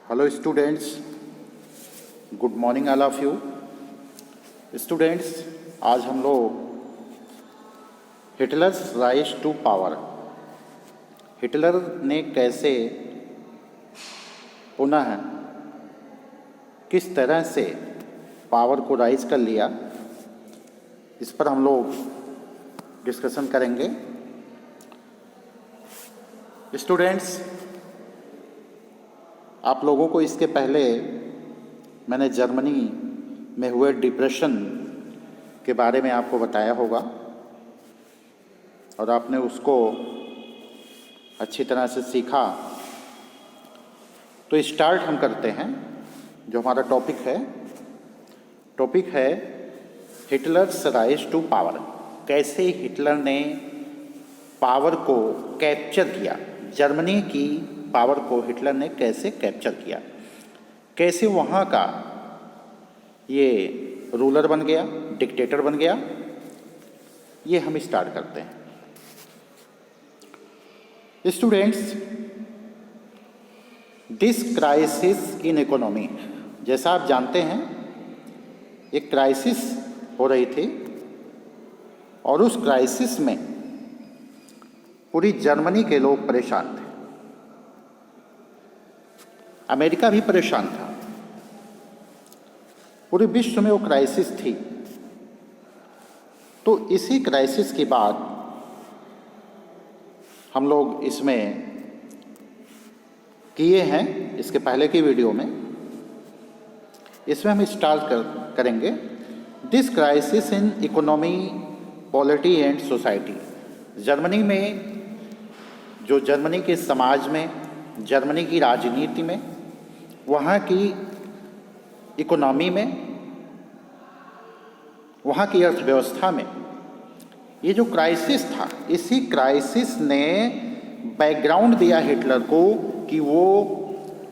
Hello students, good morning all of you. Students, आज हम लोग Hitler's rise to power, Hitler ने कैसे पुनः किस तरह से पावर को राइज कर लिया, इस पर हम लोग डिस्कशन करेंगे। स्टूडेंट्स, आप लोगों को इसके पहले मैंने जर्मनी में हुए डिप्रेशन के बारे में आपको बताया होगा और आपने उसको अच्छी तरह से सीखा। तो स्टार्ट हम करते हैं। जो हमारा टॉपिक है हिटलर्स राइज टू पावर। कैसे हिटलर ने पावर को कैप्चर किया, जर्मनी की पावर को हिटलर ने कैसे कैप्चर किया, कैसे वहाँ का ये रूलर बन गया, डिक्टेटर बन गया, ये हम स्टार्ट करते हैं। Students, this crisis in economy, जैसा आप जानते हैं एक क्राइसिस हो रही थी और उस क्राइसिस में पूरी जर्मनी के लोग परेशान थे, अमेरिका भी परेशान था, पूरे विश्व में वो क्राइसिस थी। तो इसी क्राइसिस के बाद हम लोग इसमें किए हैं, इसके पहले की वीडियो में, इसमें हम स्टार्ट करेंगे this crisis in economy, polity and society. Germany में, जो जर्मनी के समाज में, जर्मनी की राजनीति में, वहाँ की इकोनॉमी में, वहाँ की अर्थव्यवस्था में ये जो क्राइसिस था, इसी क्राइसिस ने बैकग्राउंड दिया हिटलर को कि वो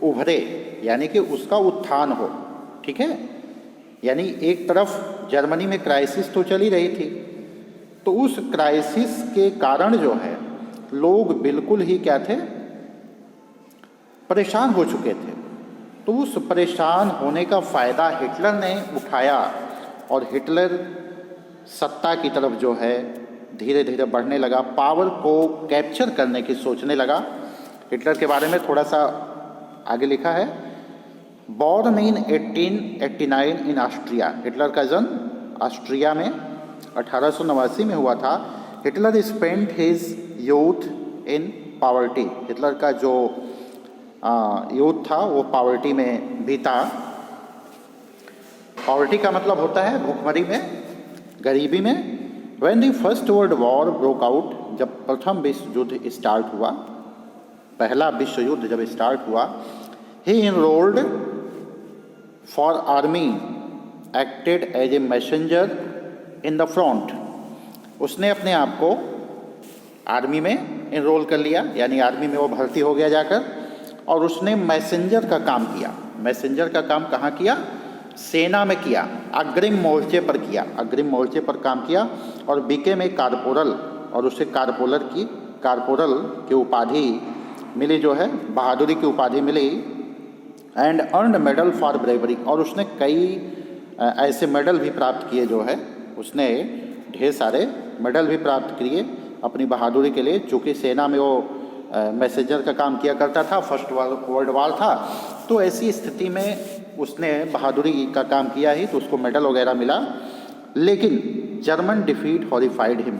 उभरे, यानी कि उसका उत्थान हो। ठीक है, यानी एक तरफ जर्मनी में क्राइसिस तो चली रही थी, तो उस क्राइसिस के कारण जो है लोग बिल्कुल ही क्या थे, परेशान हो चुके थे। तो उस परेशान होने का फ़ायदा हिटलर ने उठाया और हिटलर सत्ता की तरफ जो है धीरे धीरे बढ़ने लगा, पावर को कैप्चर करने की सोचने लगा। हिटलर के बारे में थोड़ा सा आगे लिखा है, born in 1889 in Austria. Hitler का जन्म ऑस्ट्रिया में 1889 में हुआ था। Hitler spent his youth in poverty. Hitler का जो यूथ था वो पॉवर्टी में बीता। पॉवर्टी का मतलब होता है भूखमरी में, गरीबी में। When the first world war broke out, जब प्रथम विश्व युद्ध स्टार्ट हुआ, पहला विश्व युद्ध जब स्टार्ट हुआ, he enrolled for army, acted as a messenger in the front. उसने अपने आप को आर्मी में इनरोल कर लिया, यानी आर्मी में वो भर्ती हो गया जाकर, और उसने मैसेंजर का काम किया। मैसेंजर का काम कहाँ किया? सेना में किया, अग्रिम मोर्चे पर किया, अग्रिम मोर्चे पर काम किया और बीके में कारपोरल, और उसे कारपोरल की उपाधि मिली, जो है बहादुरी की उपाधि मिली। And earned medal for bravery, और उसने कई ऐसे मेडल भी प्राप्त किए, जो है उसने ढेर सारे मेडल भी प्राप्त किए अपनी बहादुरी के लिए। चूँकि सेना में वो मैसेंजर का काम किया करता था, फर्स्ट वर्ल्ड वॉर था, तो ऐसी स्थिति में उसने बहादुरी का काम किया ही, तो उसको मेडल वगैरह मिला। लेकिन जर्मन डिफीट हॉरिफाइड हिम,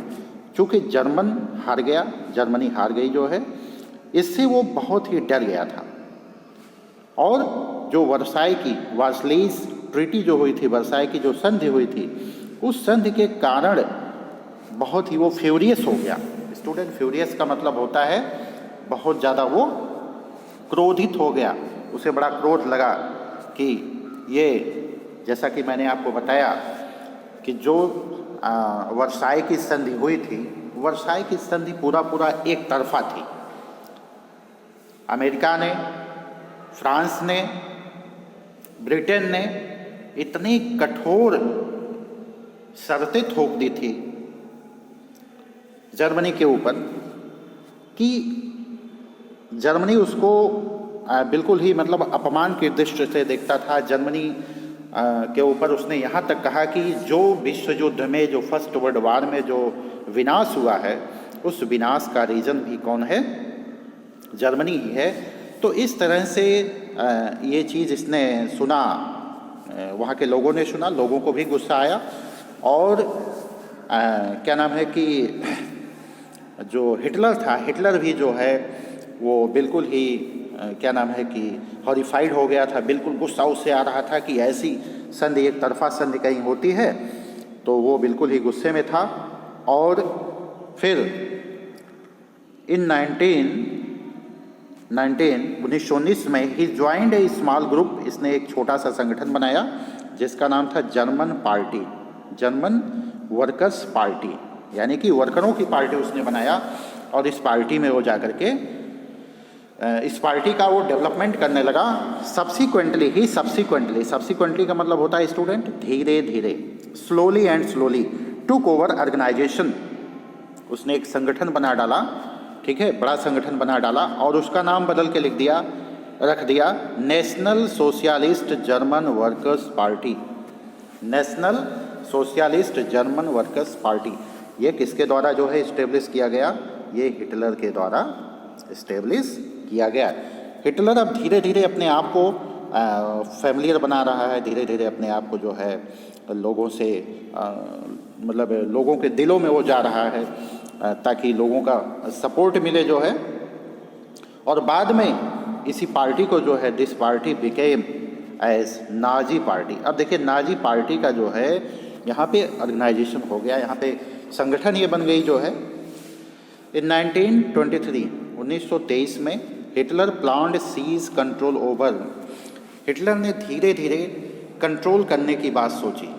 चूँकि जर्मनी हार गई जो है, इससे वो बहुत ही डर गया था। और जो वर्साई की वार्सलीज ट्रीटी जो हुई थी, वर्साई की जो संधि हुई थी, उस संधि के कारण बहुत ही वो फ्यूरियस हो गया। स्टूडेंट, फ्यूरियस का मतलब होता है बहुत ज़्यादा वो क्रोधित हो गया, उसे बड़ा क्रोध लगा कि ये, जैसा कि मैंने आपको बताया कि जो वर्साई की संधि हुई थी, वर्साई की संधि पूरा एक तरफा थी। अमेरिका ने, फ्रांस ने, ब्रिटेन ने इतनी कठोर शर्तें थोप दी थी जर्मनी के ऊपर कि जर्मनी उसको बिल्कुल ही मतलब अपमान की दृष्टि से देखता था। जर्मनी के ऊपर उसने यहाँ तक कहा कि जो विश्व युद्ध में, जो फर्स्ट वर्ल्ड वार में जो विनाश हुआ है, उस विनाश का रीज़न भी कौन है? जर्मनी ही है। तो इस तरह से ये चीज़ इसने सुना, वहाँ के लोगों ने सुना, लोगों को भी गुस्सा आया। और क्या नाम है कि जो हिटलर था, हिटलर भी जो है वो बिल्कुल ही क्या नाम है कि हॉरिफाइड हो गया था, बिल्कुल गुस्सा उससे आ रहा था कि ऐसी संधि, एक तरफा संधि कहीं होती है। तो वो बिल्कुल ही गुस्से में था। और फिर इन 1919 में he joined A small group, इसने एक छोटा सा संगठन बनाया जिसका नाम था German party, German workers party, यानी कि वर्करों की पार्टी उसने बनाया। और इस पार्टी में वो जाकर के इस पार्टी का वो डेवलपमेंट करने लगा। सब्सिक्वेंटली का मतलब होता है स्टूडेंट धीरे धीरे, slowly and slowly, took over organisation. उसने एक संगठन बना डाला, ठीक है, बड़ा संगठन बना डाला और उसका नाम बदल के रख दिया national socialist German workers party. National socialist German workers party, ये किसके द्वारा जो है इस्टेब्लिश किया गया? ये हिटलर के द्वारा इस्टेब्लिश किया गया। हिटलर अब धीरे धीरे अपने आप को फैमिलियर बना रहा है, धीरे धीरे अपने आप को जो है लोगों से मतलब लोगों के दिलों में वो जा रहा है ताकि लोगों का सपोर्ट मिले जो है। और बाद में इसी पार्टी को जो है this party became as Nazi party. अब देखिए नाजी पार्टी का जो है यहाँ पे ऑर्गेनाइजेशन हो गया, यहाँ पे संगठन ये बन गई जो है। इन 1923 में Hitler planned seize control over. Hitler ने धीरे धीरे कंट्रोल करने की बात सोची,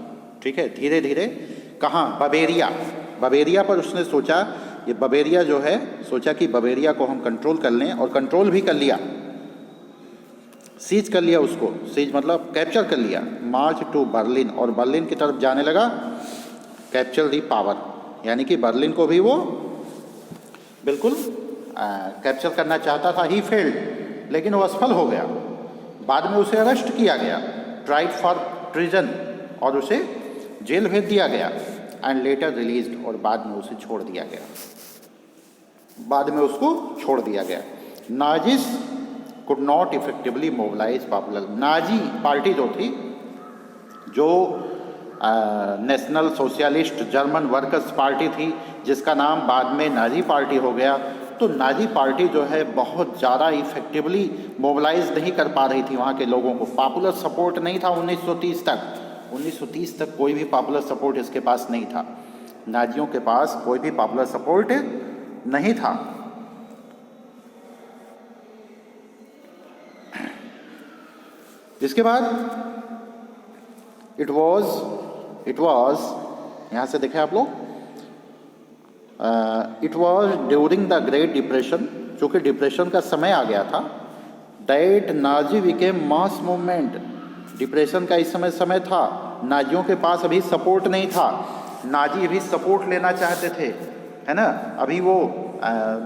ठीक है, धीरे धीरे। कहाँ? बवेरिया पर उसने सोचा, ये बवेरिया जो है, सोचा कि बवेरिया को हम कंट्रोल कर लें, और कंट्रोल भी कर लिया, सीज कर लिया उसको। सीज मतलब कैप्चर कर लिया। मार्च टू बर्लिन, और बर्लिन की तरफ जाने लगा, कैप्चर दी पावर, यानी कि बर्लिन को भी वो बिल्कुल कैप्चर करना चाहता था। ही फेल्ड, लेकिन वो असफल हो गया। बाद में उसे अरेस्ट किया गया, ट्राइड फॉर ट्रीजन, और उसे जेल भेज दिया गया। एंड लेटर रिलीज्ड, और बाद में उसे छोड़ दिया गया, बाद में उसको छोड़ दिया गया। Nazis could not effectively mobilise popular. Nazi party जो थी, जो national socialist German workers party थी, जिसका नाम बाद में नाजी पार्टी हो गया, तो नाजी पार्टी जो है बहुत ज़्यादा इफेक्टिवली मोबिलाइज नहीं कर पा रही थी वहाँ के लोगों को। पॉपुलर सपोर्ट नहीं था 1930 तक। 1930 तक कोई भी पॉपुलर सपोर्ट इसके पास नहीं था। नाजियों के पास कोई भी पॉपुलर सपोर्ट नहीं था। इसके बाद इट वॉज यहाँ से देखें आप लोग, it was during the great depression, चूँकि डिप्रेशन का समय आ गया था, that Nazi became mass movement. Depression का इस समय था, नाजियों के पास अभी सपोर्ट नहीं था, नाजी अभी सपोर्ट लेना चाहते थे, है ना, अभी वो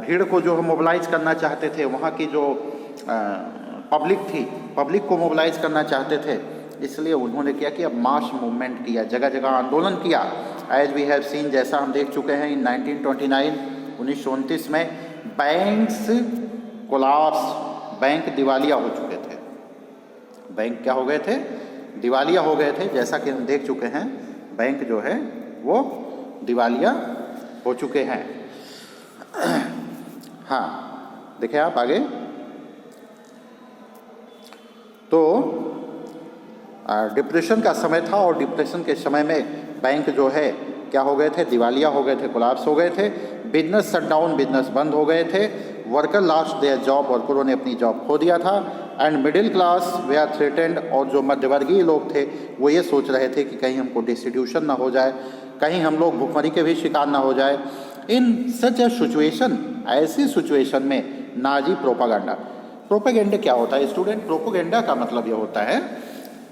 भीड़ को जो मोबिलाइज करना चाहते थे, वहाँ की जो पब्लिक थी, पब्लिक को मोबिलाइज करना चाहते थे। इसलिए उन्होंने क्या किया? मास मूवमेंट किया, जगह जगह आंदोलन किया। एज वी हैव सीन, जैसा हम देख चुके हैं, इन 1929 में बैंक्स कोलैप्स, बैंक दिवालिया हो चुके थे। बैंक क्या हो गए थे? दिवालिया हो गए थे। जैसा कि हम देख चुके हैं, बैंक जो है वो दिवालिया हो चुके हैं। हाँ, देखिए आप आगे। तो डिप्रेशन का समय था, और डिप्रेशन के समय में बैंक जो है क्या हो गए थे? दिवालिया हो गए थे, कोलैप्स हो गए थे। बिजनेस शटडाउन, बिजनेस बंद हो गए थे। वर्कर लॉस्ट देयर जॉब, वर्करों ने अपनी जॉब खो दिया था। And middle class they are threatened, और जो मध्यवर्गीय लोग थे वो ये सोच रहे थे कि कहीं हमको डिस्ट्रीब्यूशन ना हो जाए, कहीं हम लोग भुखमरी के भी शिकार ना हो जाए। इन सच ए सिचुएशन, ऐसी सिचुएशन में नाजी प्रोपागेंडा। प्रोपेगेंडा क्या होता है स्टूडेंट? प्रोपेगेंडा का मतलब यह होता है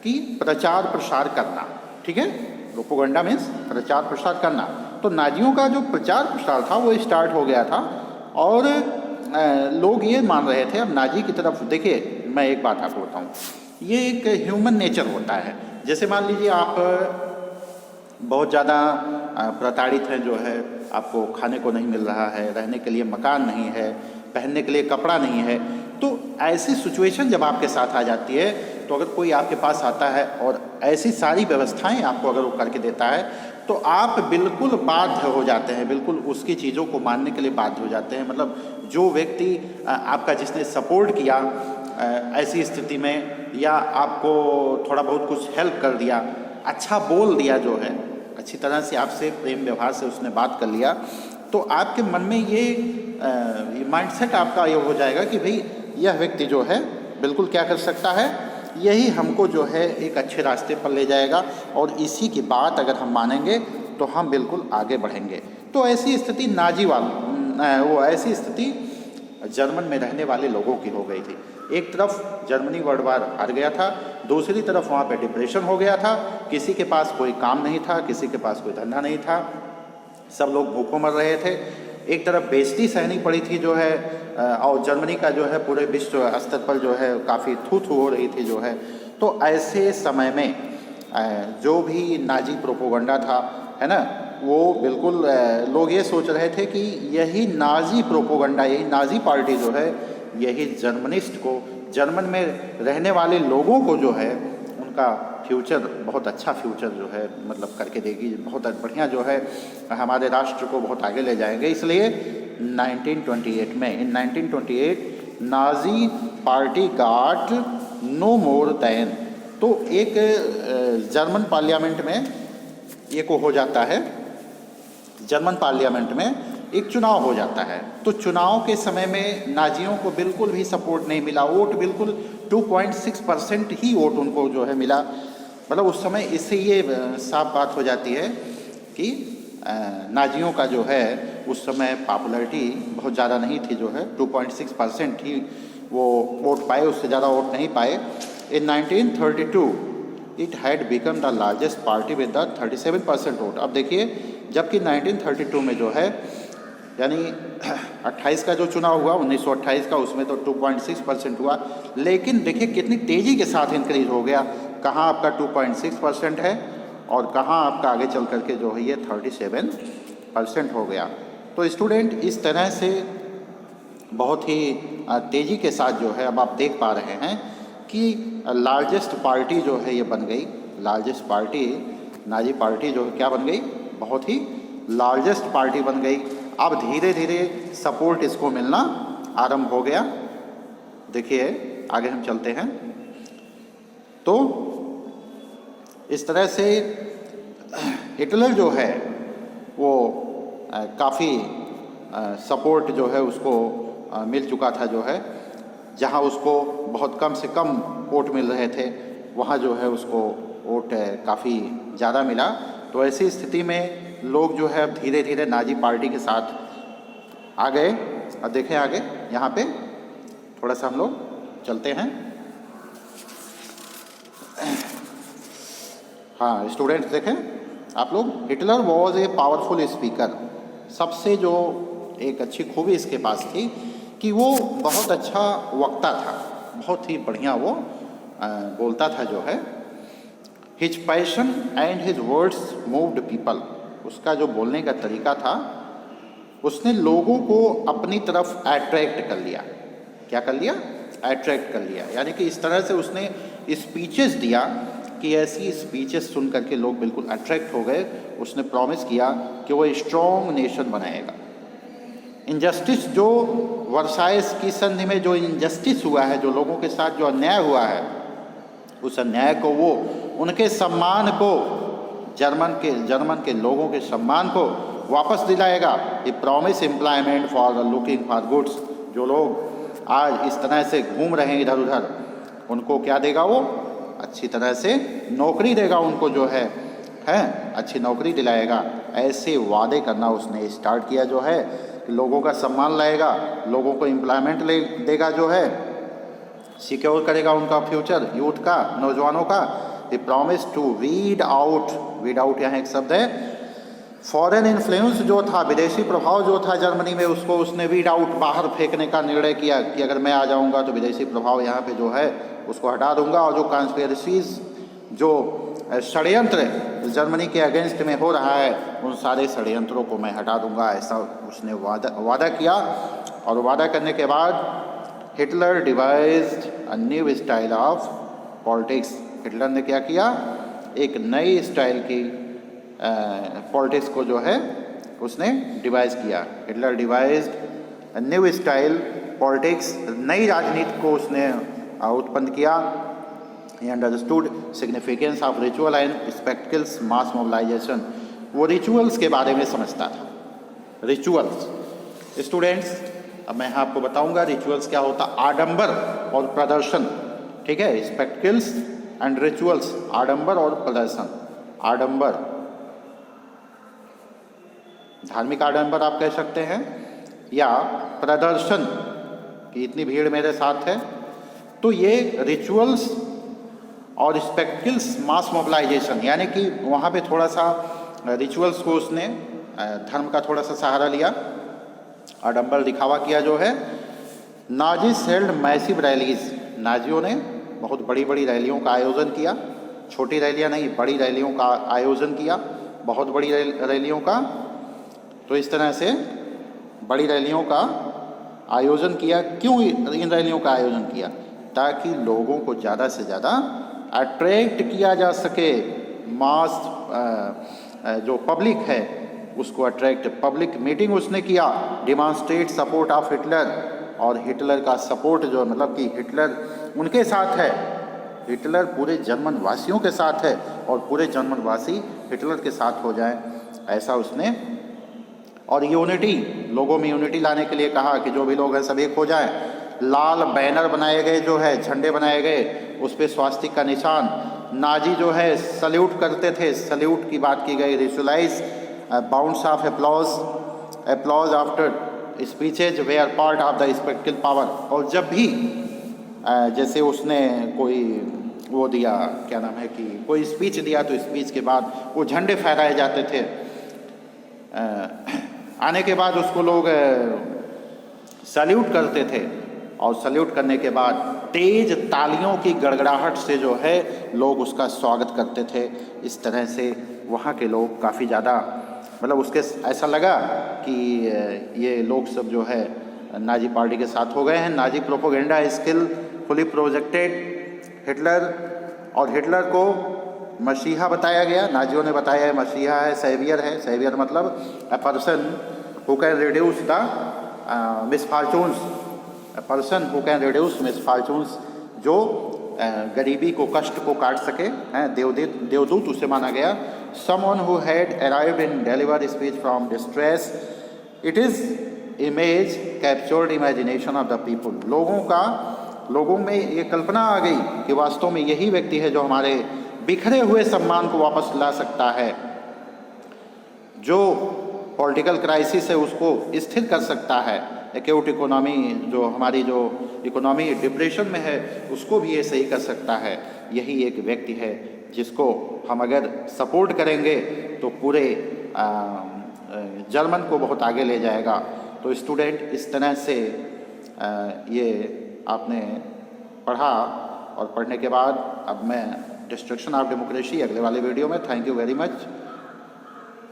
कि प्रचार प्रसार करना, ठीक है। प्रोपेगेंडा मीन्स प्रचार प्रसार करना। तो नाजियों का जो प्रचार प्रसार था वो स्टार्ट हो गया था, और लोग ये मान रहे थे, अब नाजी की तरफ देखिए, मैं एक बात आपको बताऊँ, ये एक ह्यूमन नेचर होता है। जैसे मान लीजिए आप बहुत ज़्यादा प्रताड़ित हैं, जो है आपको खाने को नहीं मिल रहा है, रहने के लिए मकान नहीं है, पहनने के लिए कपड़ा नहीं है, तो ऐसी सिचुएशन जब आपके साथ आ जाती है, तो अगर कोई आपके पास आता है और ऐसी सारी व्यवस्थाएं आपको अगर वो करके देता है, तो आप बिल्कुल बाध्य हो जाते हैं, बिल्कुल उसकी चीज़ों को मानने के लिए बाध्य हो जाते हैं। मतलब जो व्यक्ति आपका जिसने सपोर्ट किया ऐसी स्थिति में, या आपको थोड़ा बहुत कुछ हेल्प कर दिया, अच्छा बोल दिया, जो है अच्छी तरह से आपसे प्रेम व्यवहार से उसने बात कर लिया, तो आपके मन में ये माइंडसेट आपका ये हो जाएगा कि भाई यह व्यक्ति जो है बिल्कुल क्या कर सकता है, यही हमको जो है एक अच्छे रास्ते पर ले जाएगा, और इसी की बात अगर हम मानेंगे तो हम बिल्कुल आगे बढ़ेंगे। तो ऐसी स्थिति ऐसी स्थिति जर्मन में रहने वाले लोगों की हो गई थी। एक तरफ जर्मनी वर्ल्ड वार हार गया था, दूसरी तरफ वहाँ पे डिप्रेशन हो गया था, किसी के पास कोई काम नहीं था, किसी के पास कोई धंधा नहीं था, सब लोग भूखों मर रहे थे। एक तरफ बेइज्जती सहनी पड़ी थी जो है, और जर्मनी का जो है पूरे विश्व स्तर पर जो है काफ़ी थू-थू हो रही थी जो है। तो ऐसे समय में जो भी नाजी प्रोपोगंडा था, है ना, वो बिल्कुल लोग ये सोच रहे थे कि यही नाजी प्रोपोगंडा, यही नाजी पार्टी जो है, यही जर्मनिस्ट को, जर्मन में रहने वाले लोगों को जो है उनका फ्यूचर, बहुत अच्छा फ्यूचर जो है मतलब करके देगी, बहुत बढ़िया जो है हमारे राष्ट्र को बहुत आगे ले जाएंगे। इसलिए 1928 में, in 1928 Nazi party got no more than, तो एक जर्मन पार्लियामेंट में एक हो जाता है, जर्मन पार्लियामेंट में एक चुनाव हो जाता है। तो चुनाव के समय में नाजियों को बिल्कुल भी सपोर्ट नहीं मिला, वोट बिल्कुल 2.6% ही वोट उनको जो है मिला। मतलब उस समय इससे ये साफ बात हो जाती है कि नाजियों का जो है उस समय पॉपुलैरिटी बहुत ज़्यादा नहीं थी, जो है 2.6% ही वो वोट पाए, उससे ज़्यादा वोट नहीं पाए। इन 1932 it had become the largest party with the 37% vote. अब देखिए, जबकि 1932 में जो है, यानी 28 का जो चुनाव हुआ 1928 का, उसमें तो 2.6% हुआ, लेकिन देखिए कितनी तेज़ी के साथ इंक्रीज हो गया। कहाँ आपका 2.6% है और कहाँ आपका आगे चल करके जो है ये 37% हो गया। तो स्टूडेंट, इस तरह से बहुत ही तेज़ी के साथ जो है अब आप देख पा रहे हैं कि लार्जेस्ट पार्टी जो है ये बन गई, लार्जेस्ट पार्टी नाजी पार्टी जो है क्या बन गई, बहुत ही लार्जेस्ट पार्टी बन गई। अब धीरे धीरे सपोर्ट इसको मिलना आरंभ हो गया। देखिए आगे हम चलते हैं, तो इस तरह से हिटलर जो है वो काफ़ी सपोर्ट जो है उसको मिल चुका था, जो है जहां उसको बहुत कम से कम वोट मिल रहे थे, वहां जो है उसको वोट काफ़ी ज़्यादा मिला। तो ऐसी स्थिति में लोग जो है अब धीरे धीरे नाजी पार्टी के साथ आ गए। अब देखें आगे, यहाँ पे थोड़ा सा हम लोग चलते हैं। हाँ स्टूडेंट्स, देखें आप लोग, Hitler was a powerful speaker. सबसे जो एक अच्छी खूबी इसके पास थी कि वो बहुत अच्छा वक्ता था, बहुत ही बढ़िया वो बोलता था जो है। His passion and his words moved people. उसका जो बोलने का तरीका था, उसने लोगों को अपनी तरफ अट्रैक्ट कर लिया। क्या कर लिया? अट्रैक्ट कर लिया। यानी कि इस तरह से उसने स्पीचेस दिया कि ऐसी स्पीचेस सुन करके लोग बिल्कुल अट्रैक्ट हो गए। उसने प्रॉमिस किया कि वो स्ट्रॉन्ग नेशन बनाएगा। इनजस्टिस, जो वर्साइस की संधि में जो इनजस्टिस हुआ है, जो लोगों के साथ जो अन्याय हुआ है, उस अन्याय को वो, उनके सम्मान को, जर्मन के लोगों के सम्मान को वापस दिलाएगा। ये promise employment for looking for goods. जो लोग आज इस तरह से घूम रहे हैं इधर उधर, उनको क्या देगा वो? अच्छी तरह से नौकरी देगा उनको, जो है अच्छी नौकरी दिलाएगा। ऐसे वादे करना उसने स्टार्ट किया जो है कि लोगों का सम्मान लाएगा, लोगों को एम्प्लॉयमेंट देगा, जो है सिक्योर करेगा उनका फ्यूचर, यूथ का, नौजवानों का। The promise to weed out यहाँ एक शब्द है, फॉरेन इन्फ्लुएंस जो था, विदेशी प्रभाव जो था जर्मनी में, उसको उसने वीड आउट, बाहर फेंकने का निर्णय किया कि अगर मैं आ जाऊंगा तो विदेशी प्रभाव यहाँ पे जो है उसको हटा दूंगा, और जो कॉन्स्पिरेसीज, जो षड्यंत्र जर्मनी के अगेंस्ट में हो रहा है, उन सारे षड्यंत्रों को मैं हटा दूंगा, ऐसा उसने वादा किया। और वादा करने के बाद Hitler devised a new style of politics. Hitler ने क्या किया, एक नई स्टाइल की पॉलिटिक्स को जो है उसने डिवाइस किया। Hitler devised new style politics, नई राजनीति को उसने उत्पन्न किया। He understood significance of ritual and spectacles mass mobilisation. वो रिचुअल्स के बारे में समझता था। रिचुअल्स स्टूडेंट्स, अब मैं आपको बताऊंगा रिचुअल्स क्या होता। आडंबर और प्रदर्शन, ठीक है, स्पेक्टिकल्स एंड रिचुअल्स, आडंबर और प्रदर्शन। आडंबर, धार्मिक आडंबर आप कह सकते हैं, या प्रदर्शन कि इतनी भीड़ मेरे साथ है। तो ये रिचुअल्स और स्पेक्टिकल्स मास मोबिलाइजेशन, यानी कि वहाँ पे थोड़ा सा रिचुअल्स को उसने धर्म का थोड़ा सा सहारा लिया, आडंबर दिखावा किया जो है। नाजी हेल्ड मैसिव रैलीज, नाजियों ने बहुत बड़ी बड़ी रैलियों का आयोजन किया, छोटी रैलियाँ नहीं, बड़ी रैलियों का आयोजन किया, बहुत बड़ी रैलियों का। तो इस तरह से बड़ी रैलियों का आयोजन किया। क्यों इन रैलियों का आयोजन किया? ताकि लोगों को ज़्यादा से ज़्यादा अट्रैक्ट किया जा सके, मास जो पब्लिक है उसको अट्रैक्ट। पब्लिक मीटिंग उसने किया, डिमॉन्स्ट्रेट सपोर्ट ऑफ हिटलर, और हिटलर का सपोर्ट जो, मतलब कि हिटलर उनके साथ है, हिटलर पूरे जर्मन वासियों के साथ है, और पूरे जर्मन वासी हिटलर के साथ हो जाए, ऐसा उसने। और यूनिटी, लोगों में यूनिटी लाने के लिए कहा कि जो भी लोग हैं सब एक हो जाएं। लाल बैनर बनाए गए, जो है झंडे बनाए गए, उस पर स्वास्तिक का निशान। नाजी जो है सल्यूट करते थे, सल्यूट की बात की गई। Ritualise rounds of applause after speeches were part of the spectacle power. और जब भी जैसे उसने कोई वो दिया, क्या नाम है, कि कोई स्पीच दिया, तो स्पीच के बाद वो झंडे फहराए जाते थे। आने के बाद उसको लोग सल्यूट करते थे, और सल्यूट करने के बाद तेज तालियों की गड़गड़ाहट से जो है लोग उसका स्वागत करते थे। इस तरह से वहाँ के लोग काफ़ी ज़्यादा, मतलब उसके ऐसा लगा कि ये लोग सब जो है नाजी पार्टी के साथ हो गए हैं। Nazi propaganda skill fully projected Hitler, और हिटलर को मसीहा बताया गया। नाजियों ने बताया है मसीहा है, सेवियर है। सेवियर मतलब a person who can reduce the misfortunes, a person who can reduce misfortunes, जो गरीबी को, कष्ट को काट सके, हैं, देवदूत उसे माना गया। Someone who had arrived in deliver speech from distress, it is image captured imagination of the people. लोगों में ये कल्पना आ गई कि वास्तव में यही व्यक्ति है जो हमारे बिखरे हुए सम्मान को वापस ला सकता है, जो पॉलिटिकल क्राइसिस है उसको स्थिर कर सकता है, एक्यूट इकोनॉमी, जो हमारी जो इकोनॉमी डिप्रेशन में है उसको भी ये सही कर सकता है। यही एक व्यक्ति है जिसको हम अगर सपोर्ट करेंगे तो पूरे जर्मन को बहुत आगे ले जाएगा। तो स्टूडेंट, इस तरह से ये आपने पढ़ा, और पढ़ने के बाद अब मैं डिस्ट्रक्शन ऑफ डेमोक्रेसी अगले वाले वीडियो में। Thank you very much.